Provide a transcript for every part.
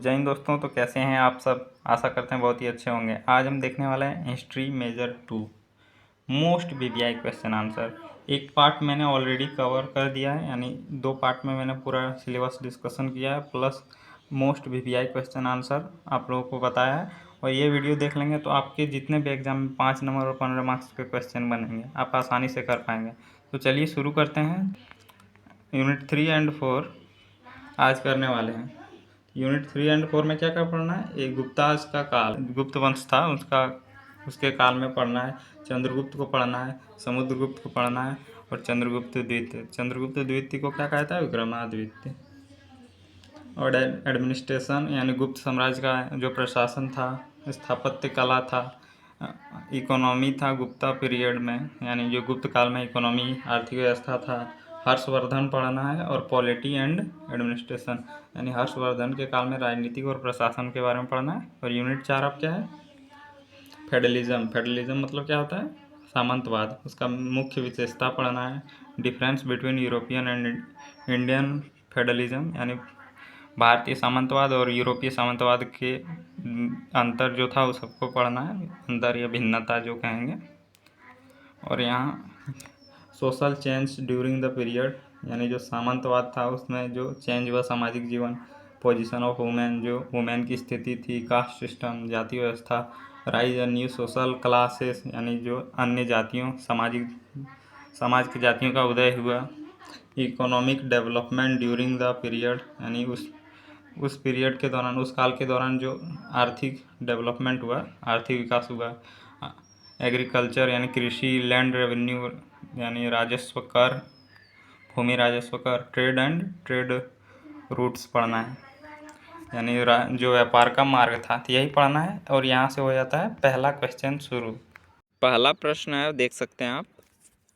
जय हिंद दोस्तों। तो कैसे हैं आप सब? आशा करते हैं बहुत ही अच्छे होंगे। आज हम देखने वाले हैं history major 2 most VVI question answer. एक पार्ट मैंने ऑलरेडी कवर कर दिया है, यानी 2 पार्ट में मैंने पूरा सिलेबस डिस्कशन किया है, plus most VVI question answer आप लोगों को बताया है। और ये वीडियो देख लेंगे तो आपके जितने भी एग्जाम में 5 नंबर और 15 मार्क्स के क्वेश्चन बनेंगे, आप आसानी से कर पाएंगे। तो चलिए शुरू करते हैं। यूनिट 3 एंड 4 आज करने वाले हैं। यूनिट 3 एंड 4 में क्या क्या पढ़ना है? एक गुप्ताज का काल, गुप्त वंश था उसके काल में पढ़ना है। चंद्रगुप्त को पढ़ना है, समुद्रगुप्त को पढ़ना है और चंद्रगुप्त द्वितीय। चंद्रगुप्त द्वितीय को क्या कहता है? विक्रमादित्य। और एडमिनिस्ट्रेशन यानी गुप्त साम्राज्य का जो प्रशासन था, स्थापत्य कला था, इकोनॉमी था गुप्ता पीरियड में, यानी जो गुप्त काल में इकोनॉमी आर्थिक व्यवस्था था। हर्षवर्धन पढ़ना है और पॉलिटी एंड एडमिनिस्ट्रेशन, यानी हर्षवर्धन के काल में राजनीतिक और प्रशासन के बारे में पढ़ना है। और यूनिट 4 अब क्या है? फेडरलिज्म। फेडरलिज्म मतलब क्या होता है? सामंतवाद। उसका मुख्य विशेषता पढ़ना है। Difference between European and Indian federalism, यानी भारतीय सामंतवाद और यूरोपीय सामंतवाद के अंतर जो था उस सबको पढ़ना है, अंतर या भिन्नता जो कहेंगे। और यहाँ social change during the period, यानी जो सामंतवाद था उसमें जो चेंज हुआ सामाजिक जीवन, पोजीशन ऑफ वुमेन, जो वुमेन की स्थिति थी, कास्ट सिस्टम, जाति व्यवस्था, rise and new social classes, यानी जो अन्य जातियों समाज की जातियों का उदय हुआ। Economic development during the period, यानी उस पीरियड के दौरान, उस काल के दौरान जो आर्थिक डेवलपमेंट हुआ, आर्थिक विकास हुआ। एग्रीकल्चर यानी कृषि, लैंड रेवेन्यू यानी राजस्व कर, भूमि राजस्व कर, ट्रेड रूट्स पढ़ना है, यानी जो व्यापार का मार्ग था, तो यही पढ़ना है। और यहाँ से हो जाता है पहला क्वेश्चन शुरू। पहला प्रश्न है, देख सकते हैं आप।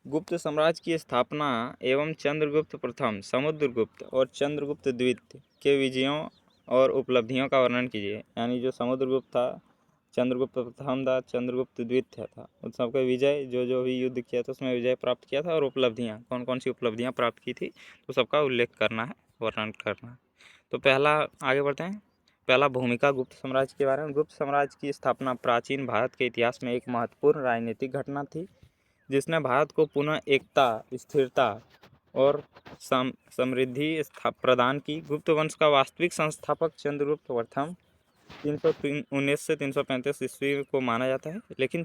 गुप्त साम्राज्य की स्थापना एवं चंद्रगुप्त प्रथम, समुद्रगुप्त और चंद्रगुप्त द्वितीय के विजयों और उपलब्धियों का वर्णन कीजिए। यानी जो समुद्रगुप्त था, चंद्रगुप्त प्रथम था, चंद्रगुप्त द्वितीय था, उन सबका विजय, जो भी युद्ध किया था उसमें विजय प्राप्त किया था, और उपलब्धियाँ कौन कौन सी उपलब्धियाँ प्राप्त की थी, तो सबका उल्लेख करना है, वर्णन करना है। तो पहला आगे बढ़ते हैं। पहला भूमिका गुप्त साम्राज्य के बारे में। गुप्त साम्राज्य की स्थापना प्राचीन भारत के इतिहास में एक महत्वपूर्ण राजनीतिक घटना थी, जिसने भारत को पुनः एकता, स्थिरता और समृद्धि प्रदान की। गुप्त वंश का वास्तविक संस्थापक चंद्रगुप्त प्रथम 319 से 335 ईस्वी को माना जाता है। लेकिन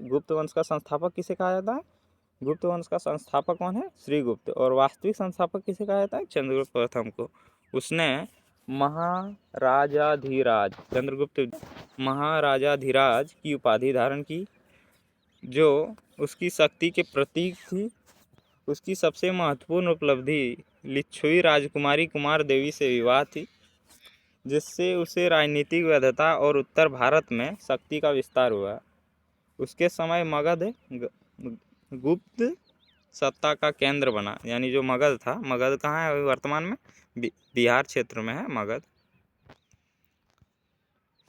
गुप्त वंश का संस्थापक किसे कहा जाता है? गुप्त वंश का संस्थापक कौन है? श्रीगुप्त। और वास्तविक संस्थापक किसे कहा जाता है? चंद्रगुप्त प्रथम को। उसने महाराजाधिराज, चंद्रगुप्त महाराजाधिराज की उपाधि धारण की, जो उसकी शक्ति के प्रतीक थी। उसकी सबसे महत्वपूर्ण उपलब्धि लिच्छुई राजकुमारी कुमार देवी से विवाह थी, जिससे उसे राजनीतिक वैधता और उत्तर भारत में शक्ति का विस्तार हुआ। उसके समय मगध गुप्त सत्ता का केंद्र बना, यानी जो मगध था, मगध कहाँ है वर्तमान में? बिहार क्षेत्र में है मगध।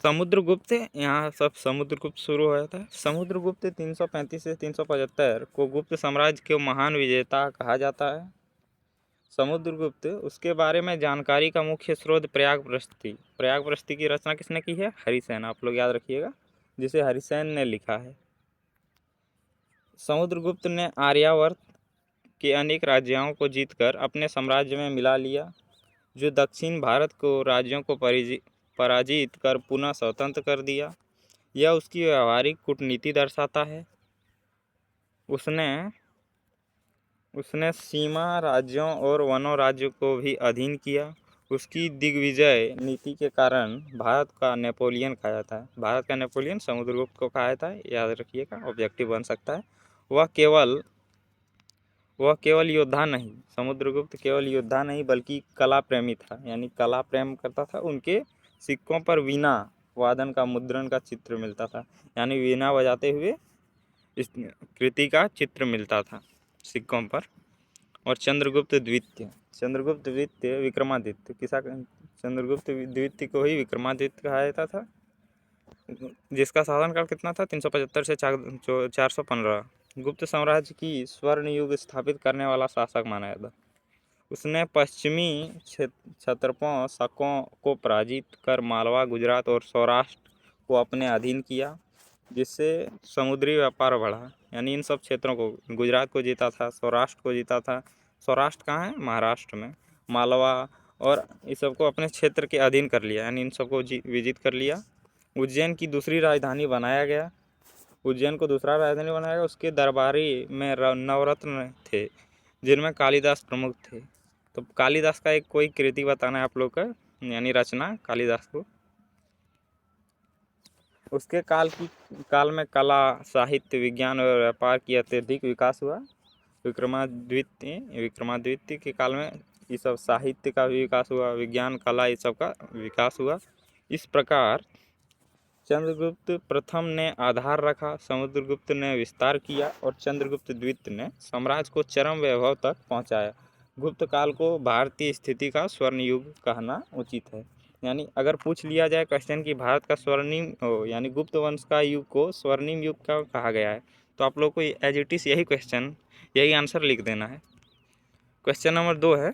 समुद्रगुप्त, यहाँ सब समुद्रगुप्त शुरू हो जाता है। समुद्रगुप्त 335 से 375 को गुप्त साम्राज्य के महान विजेता कहा जाता है। समुद्रगुप्त, उसके बारे में जानकारी का मुख्य स्रोत प्रयागप्रस्ती। प्रयागप्रस्ती की रचना किसने की है? हरिसेन, आप लोग याद रखिएगा, जिसे हरिसेन ने लिखा है। समुद्रगुप्त ने आर्यावर्त के अनेक राज्यों को जीतकर अपने साम्राज्य में मिला लिया, जो दक्षिण भारत को राज्यों को पराजित कर पुनः स्वतंत्र कर दिया। यह उसकी व्यावहारिक कूटनीति दर्शाता है। उसने सीमा राज्यों और वनों राज्यों को भी अधीन किया। उसकी दिग्विजय नीति के कारण भारत का नेपोलियन कहा जाता है। भारत का नेपोलियन समुद्रगुप्त को कहा जाता है, याद रखिएगा, ऑब्जेक्टिव बन सकता है। वह केवल योद्धा नहीं, समुद्रगुप्त केवल योद्धा नहीं बल्कि कला प्रेमी था, यानी कला प्रेम करता था। उनके सिक्कों पर वीणा वादन का मुद्रण का चित्र मिलता था, यानी वीणा बजाते हुए इस कृति का चित्र मिलता था सिक्कों पर। और चंद्रगुप्त द्वितीय विक्रमादित्य, चंद्रगुप्त द्वितीय को ही विक्रमादित्य कहा जाता था, जिसका शासनकाल कितना था? 375 से 415। गुप्त साम्राज्य की स्वर्ण युग स्थापित करने वाला शासक माना जाता। उसने पश्चिमी क्षत्रपों शकों को पराजित कर मालवा, गुजरात और सौराष्ट्र को अपने अधीन किया, जिससे समुद्री व्यापार बढ़ा। यानी इन सब क्षेत्रों को, गुजरात को जीता था, सौराष्ट्र को जीता था। सौराष्ट्र कहाँ है? महाराष्ट्र में। मालवा और इस सबको अपने क्षेत्र के अधीन कर लिया, यानी इन सबको विजित कर लिया। उज्जैन की दूसरी राजधानी बनाया गया। उज्जैन को दूसरा राजधानी बनाया गया। उसके दरबारी में नवरत्न थे, जिनमें कालिदास प्रमुख थे। तो कालिदास का एक कोई कृति बताना है आप लोग का, यानी रचना कालिदास को। उसके काल में कला, साहित्य, विज्ञान और व्यापार की अत्यधिक विकास हुआ। विक्रमादित्य के काल में ये सब साहित्य का भी विकास हुआ, विज्ञान, कला, ये सब का विकास हुआ। इस प्रकार चंद्रगुप्त प्रथम ने आधार रखा, समुद्रगुप्त ने विस्तार किया और चंद्रगुप्त द्वितीय ने साम्राज्य को चरम वैभव तक पहुंचाया। गुप्त काल को भारतीय स्थिति का स्वर्ण युग कहना उचित है। यानी अगर पूछ लिया जाए क्वेश्चन कि भारत का स्वर्णिम यानी गुप्त वंश का युग को स्वर्णिम युग का कहा गया है, तो आप लोग को एज इट इज यही क्वेश्चन, यही आंसर लिख देना है। क्वेश्चन नंबर 2 है,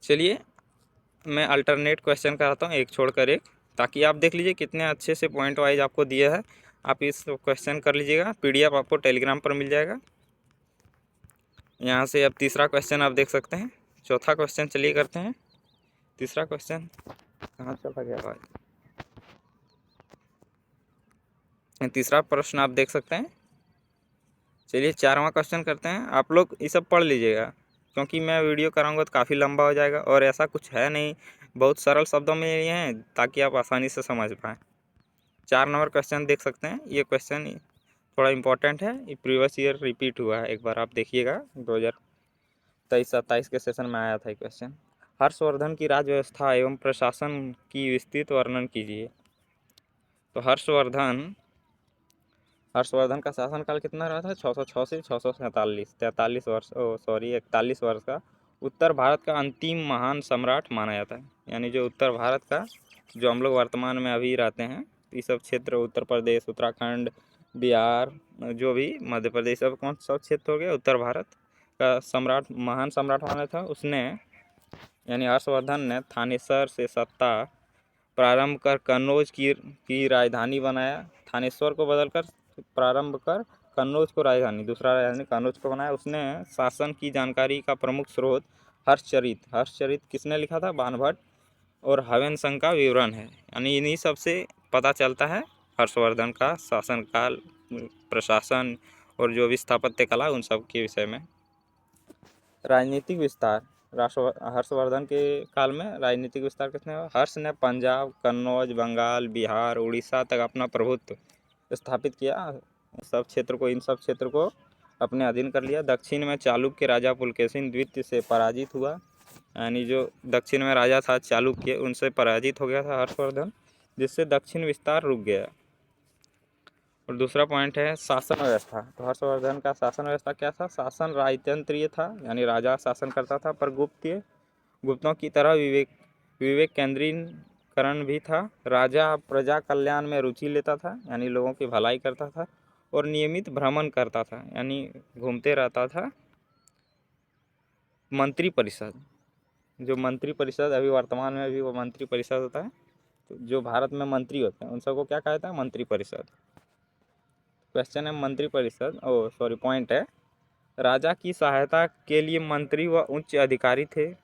चलिए मैं अल्टरनेट क्वेश्चन कराता हूँ, एक छोड़कर एक, ताकि आप देख लीजिए कितने अच्छे से पॉइंट वाइज आपको दिया है। आप इस क्वेश्चन कर लीजिएगा, पीडीएफ आपको टेलीग्राम पर मिल जाएगा। यहाँ से अब तीसरा क्वेश्चन आप देख सकते हैं। चौथा क्वेश्चन चलिए करते हैं। तीसरा क्वेश्चन कहाँ चला गया भाई? तीसरा प्रश्न आप देख सकते हैं। चलिए 4वां क्वेश्चन करते हैं। आप लोग ये सब पढ़ लीजिएगा, क्योंकि मैं वीडियो कराऊंगा तो काफ़ी लंबा हो जाएगा और ऐसा कुछ है नहीं, बहुत सरल शब्दों में ये हैं ताकि आप आसानी से समझ पाएँ। 4 नंबर क्वेश्चन देख सकते हैं। ये क्वेश्चन थोड़ा इंपॉर्टेंट है, ये प्रीवियस ईयर रिपीट हुआ है, एक बार आप देखिएगा 2023-27 के सेशन में आया था ये क्वेश्चन। हर्षवर्धन की राज्य व्यवस्था एवं प्रशासन की विस्तृत वर्णन कीजिए। तो हर्षवर्धन का शासनकाल कितना रहा था? 606 से 647, 41 वर्ष का। उत्तर भारत का अंतिम महान सम्राट माना जाता है। यानी जो उत्तर भारत का, जो हम लोग वर्तमान में अभी रहते हैं, ये सब क्षेत्र, उत्तर प्रदेश, उत्तराखंड, बिहार, जो भी मध्य प्रदेश, सब कौन सा क्षेत्र हो गया? उत्तर भारत का सम्राट, महान सम्राट माना था उसने, यानी हर्षवर्धन ने थानेसर से सत्ता प्रारंभ कर कन्नौज की राजधानी बनाया। थानेश्वर को बदलकर प्रारंभ कर कन्नौज को राजधानी, दूसरा राजधानी कन्नौज को बनाया। उसने शासन की जानकारी का प्रमुख स्रोत हर्षचरित किसने लिखा था? बाणभट्ट और हवेनसंग का विवरण है। यानी इन्हीं सब से पता चलता है हर्षवर्धन का शासनकाल, प्रशासन और जो भी स्थापत्य कला, उन सब के विषय में। राजनीतिक विस्तार, हर्षवर्धन के काल में राजनीतिक विस्तार किसने हुआ? हर्ष ने पंजाब, कन्नौज, बंगाल, बिहार, उड़ीसा तक अपना प्रभुत्व स्थापित किया। इन सब क्षेत्र को अपने अधीन कर लिया। दक्षिण में चालुक्य राजा पुलकेशिन द्वितीय से पराजित हुआ। यानी जो दक्षिण में राजा था चालुक्य, उनसे पराजित हो गया था हर्षवर्धन, जिससे दक्षिण विस्तार रुक गया। और दूसरा पॉइंट है शासन व्यवस्था। तो हर्षवर्धन का शासन व्यवस्था क्या था? शासन राजतंत्रीय था, यानी राजा शासन करता था, पर गुप्तों की तरह विवेक केंद्रीकरण भी था। राजा प्रजा कल्याण में रुचि लेता था, यानी लोगों की भलाई करता था, और नियमित भ्रमण करता था, यानी घूमते रहता था। मंत्री परिषद, जो मंत्री परिषद अभी वर्तमान में भी वो मंत्री परिषद होता है, तो जो भारत में मंत्री होते हैं उन सबको क्या कहा जाता है? मंत्री परिषद। क्वेश्चन है मंत्री परिषद, पॉइंट है, राजा की सहायता के लिए मंत्री व उच्च अधिकारी थे।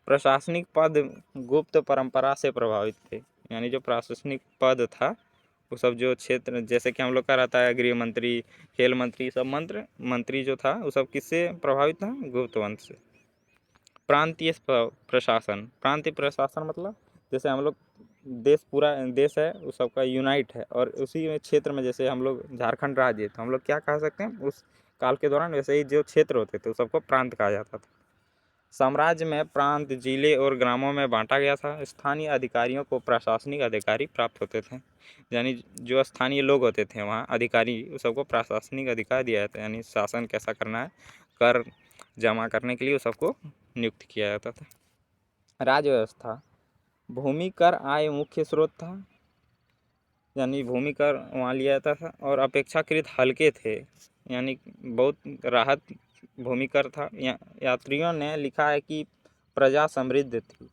प्रशासनिक पद गुप्त परंपरा से प्रभावित थे। यानी जो प्रशासनिक पद था वो सब, जो क्षेत्र जैसे कि हम लोग का रहता है गृह मंत्री, खेल मंत्री, सब मंत्री जो था वो सब किससे प्रभावित था? गुप्त वंश से। प्रांतीय प्रशासन मतलब जैसे हम लोग पूरा देश है उस सबका यूनाइट है, और उसी में क्षेत्र में, जैसे हम लोग झारखंड राज्य है, तो हम लोग क्या कह सकते हैं उस काल के दौरान? वैसे ही जो क्षेत्र होते थे उस सबको प्रांत कहा जाता था। साम्राज्य में प्रांत, जिले और ग्रामों में बांटा गया था। स्थानीय अधिकारियों को प्रशासनिक अधिकारी प्राप्त होते थे। यानी जो स्थानीय लोग होते थे वहाँ अधिकारी, उस सबको प्रशासनिक अधिकार दिया जाता है, यानी शासन कैसा करना है, कर जमा करने के लिए उस सबको नियुक्त किया जाता था। राज्य व्यवस्था, भूमि कर आय मुख्य स्रोत था, यानी भूमि कर वहाँ लिया जाता था, और अपेक्षाकृत हल्के थे, यानी बहुत राहत भूमि कर था। यात्रियों ने लिखा है कि प्रजा समृद्ध थी,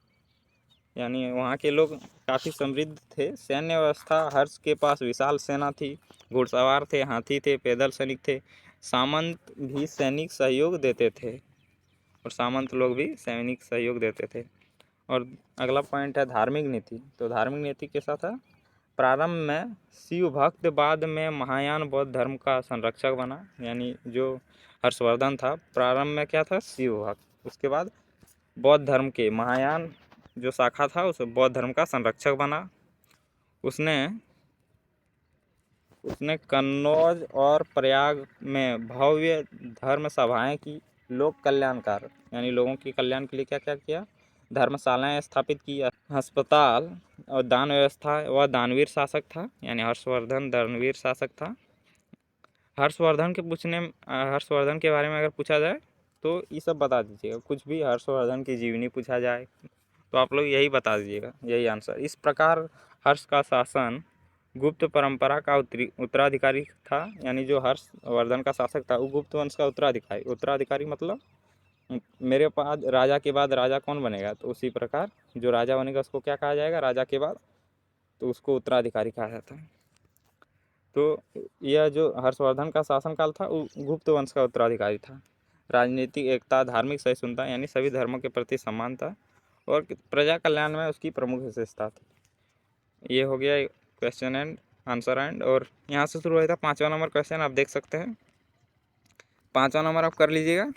यानी वहाँ के लोग काफ़ी समृद्ध थे। सैन्य व्यवस्था, हर्ष के पास विशाल सेना थी, घुड़सवार थे, हाथी थे, पैदल सैनिक थे। सामंत भी सैनिक सहयोग देते थे, और सामंत लोग भी सैनिक सहयोग देते थे। और अगला पॉइंट है धार्मिक नीति। तो धार्मिक नीति कैसा था? प्रारंभ में शिव भक्त, बाद में महायान बौद्ध धर्म का संरक्षक बना। यानी जो हर्षवर्धन था, प्रारंभ में क्या था? शिव भक्त, उसके बाद बौद्ध धर्म के महायान जो शाखा था उस बौद्ध धर्म का संरक्षक बना। उसने कन्नौज और प्रयाग में भव्य धर्म सभाएं की। लोक कल्याणकार, यानी लोगों के कल्याण के लिए क्या क्या किया? धर्मशालाएं स्थापित की, अस्पताल और दान व्यवस्था। वह दानवीर शासक था, यानी हर्षवर्धन दानवीर शासक था। हर्षवर्धन के बारे में अगर पूछा जाए तो ये सब बता दीजिएगा। कुछ भी हर्षवर्धन की जीवनी पूछा जाए तो आप लोग यही बता दीजिएगा, यही आंसर। इस प्रकार हर्ष का शासन गुप्त परंपरा का उत्तराधिकारी था। यानी जो हर्षवर्धन का शासक था वो गुप्त वंश का उत्तराधिकारी मतलब मेरे बाद राजा के बाद राजा कौन बनेगा, तो उसी प्रकार जो राजा बनेगा उसको क्या कहा जाएगा? राजा के बाद, तो उसको उत्तराधिकारी कहा जाता है। तो यह जो हर्षवर्धन का शासनकाल था वो गुप्त वंश का उत्तराधिकारी था। राजनीतिक एकता, धार्मिक सहिष्णुता, यानी सभी धर्मों के प्रति सम्मान था, और प्रजा कल्याण में उसकी प्रमुख विशेषता थी। ये हो गया क्वेश्चन एंड आंसर एंड। और यहाँ से शुरू हुआ था 5वां नंबर क्वेश्चन, आप देख सकते हैं। 5वां नंबर आप कर लीजिएगा।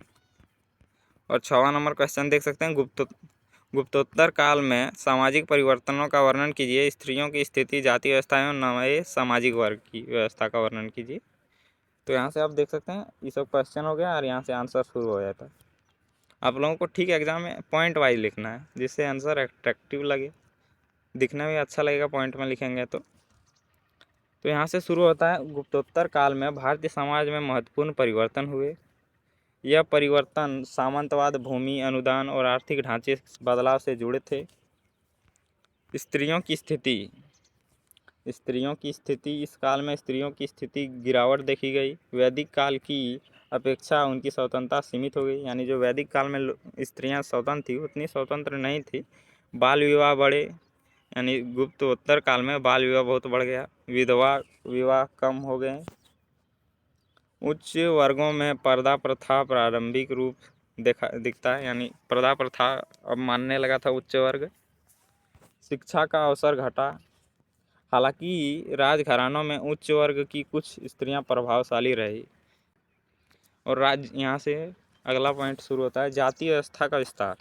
और 6वां नंबर क्वेश्चन देख सकते हैं, गुप्तोत्तर काल में सामाजिक परिवर्तनों का वर्णन कीजिए। स्त्रियों की स्थिति, जाति व्यवस्था एवं नए सामाजिक वर्ग की व्यवस्था का वर्णन कीजिए। तो यहाँ से आप देख सकते हैं ये सब क्वेश्चन हो गया और यहाँ से आंसर शुरू हो जाता है। आप लोगों को ठीक एग्जाम में पॉइंट वाइज लिखना है, जिससे आंसर अट्रैक्टिव लगे, दिखने में अच्छा लगेगा पॉइंट में लिखेंगे तो यहाँ से शुरू होता है। गुप्तोत्तर काल में भारतीय समाज में महत्वपूर्ण परिवर्तन हुए। यह परिवर्तन सामंतवाद, भूमि अनुदान और आर्थिक ढांचे बदलाव से जुड़े थे। स्त्रियों की स्थिति, इस काल में स्त्रियों की स्थिति गिरावट देखी गई। वैदिक काल की अपेक्षा उनकी स्वतंत्रता सीमित हो गई। यानी जो वैदिक काल में स्त्रियां स्वतंत्र थी उतनी स्वतंत्र नहीं थी। बाल विवाह बढ़े, यानी गुप्तोत्तर काल में बाल विवाह बहुत बढ़ गया। विधवा विवाह कम हो गए। उच्च वर्गों में पर्दा प्रथा प्रारंभिक रूप दिखता है, यानी पर्दा प्रथा अब मानने लगा था उच्च वर्ग। शिक्षा का अवसर घटा। हालांकि राजघरानों में उच्च वर्ग की कुछ स्त्रियां प्रभावशाली रही। और यहाँ से अगला पॉइंट शुरू होता है, जाति व्यवस्था का विस्तार।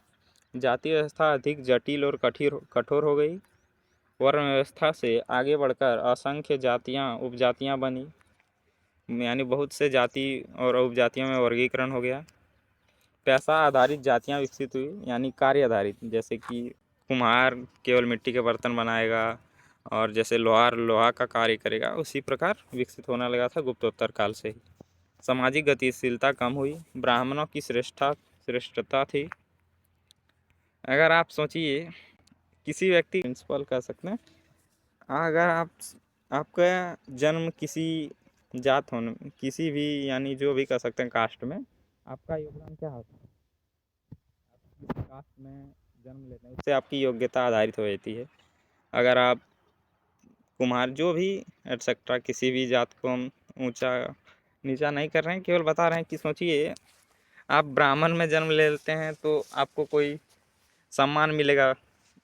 जाति व्यवस्था अधिक जटिल और कठोर हो गई। वर्ण व्यवस्था से आगे बढ़कर असंख्य जातियां उपजातियां बनी, यानी बहुत से जाति और उपजातियों में वर्गीकरण हो गया। पैसा आधारित जातियां विकसित हुई, यानी कार्य आधारित, जैसे कि कुम्हार केवल मिट्टी के बर्तन बनाएगा और जैसे लोहार लोहा का कार्य करेगा, उसी प्रकार विकसित होने लगा था गुप्तोत्तर काल से ही। सामाजिक गतिशीलता कम हुई। ब्राह्मणों की श्रेष्ठता थी। अगर आप सोचिए किसी व्यक्ति प्रिंसिपल कह सकते हैं, अगर आपका जन्म किसी जात होने, किसी भी यानी जो भी कह सकते हैं कास्ट में, आपका योगदान क्या होता है? आप किस कास्ट में जन्म लेते हैं उससे आपकी योग्यता आधारित हो जाती है। अगर आप कुम्हार जो भी एटसेट्रा किसी भी जात को हम ऊंचा नीचा नहीं कर रहे हैं, केवल बता रहे हैं कि सोचिए आप ब्राह्मण में जन्म ले लेते हैं तो आपको कोई सम्मान मिलेगा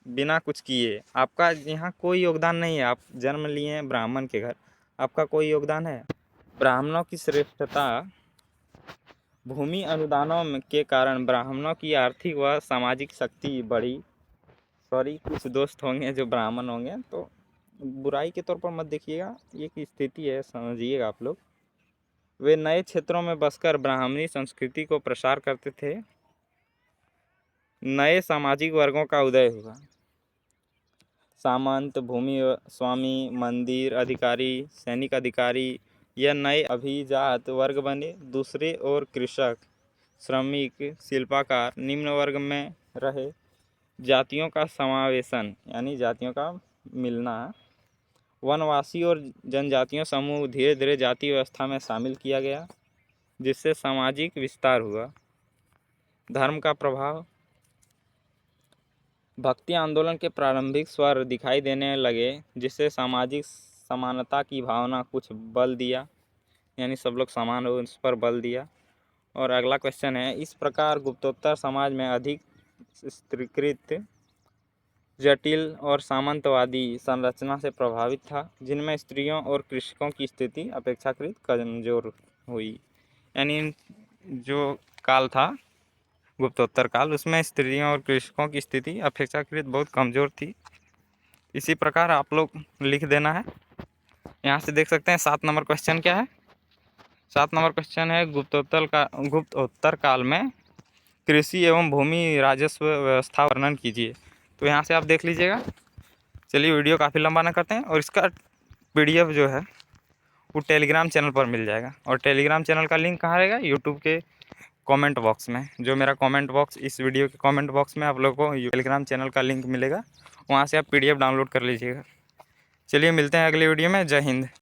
बिना कुछ किए। आपका यहाँ कोई योगदान नहीं है, आप जन्म लिए हैं ब्राह्मण के घर, आपका कोई योगदान है? ब्राह्मणों की श्रेष्ठता। भूमि अनुदानों के कारण ब्राह्मणों की आर्थिक व सामाजिक शक्ति बढ़ी। सॉरी, कुछ दोस्त होंगे जो ब्राह्मण होंगे तो बुराई के तौर पर मत देखिएगा, ये की स्थिति है, समझिएगा आप लोग। वे नए क्षेत्रों में बसकर ब्राह्मणी संस्कृति को प्रसार करते थे। नए सामाजिक वर्गों का उदय हुआ। सामंत, भूमि स्वामी, मंदिर अधिकारी, सैनिक अधिकारी, यह नए अभिजात वर्ग बने। दूसरे ओर कृषक, श्रमिक, शिल्पकार निम्न वर्ग में रहे। जातियों का समावेशन, यानी जातियों का मिलना। वनवासी और जनजातियों समूह धीरे धीरे जाति व्यवस्था में शामिल किया गया। जिससे सामाजिक विस्तार हुआ। धर्म का प्रभाव, भक्ति आंदोलन के प्रारंभिक स्वर दिखाई देने लगे, जिससे सामाजिक समानता की भावना कुछ बल दिया, यानी सब लोग समान हो उस पर बल दिया। और अगला क्वेश्चन है, इस प्रकार गुप्तोत्तर समाज में अधिक स्त्रीकृत, जटिल और सामंतवादी संरचना से प्रभावित था, जिनमें स्त्रियों और कृषकों की स्थिति अपेक्षाकृत कमजोर हुई। यानी जो काल था गुप्तोत्तर काल, उसमें स्त्रियों और कृषकों की स्थिति अपेक्षाकृत बहुत कमज़ोर थी। इसी प्रकार आप लोग लिख देना है। यहाँ से देख सकते हैं 7 नंबर क्वेश्चन क्या है। 7 नंबर क्वेश्चन है, गुप्तोत्तर काल में कृषि एवं भूमि राजस्व व्यवस्था वर्णन कीजिए। तो यहाँ से आप देख लीजिएगा। चलिए वीडियो काफ़ी लंबा ना करते हैं, और इसका PDF जो है वो टेलीग्राम चैनल पर मिल जाएगा। और टेलीग्राम चैनल का लिंक कहाँ रहेगा? यूट्यूब के कमेंट बॉक्स में। जो मेरा कमेंट बॉक्स, इस वीडियो के कमेंट बॉक्स में आप लोगों को टेलीग्राम चैनल का लिंक मिलेगा, वहाँ से आप PDF डाउनलोड कर लीजिएगा। चलिए मिलते हैं अगले वीडियो में। जय हिंद।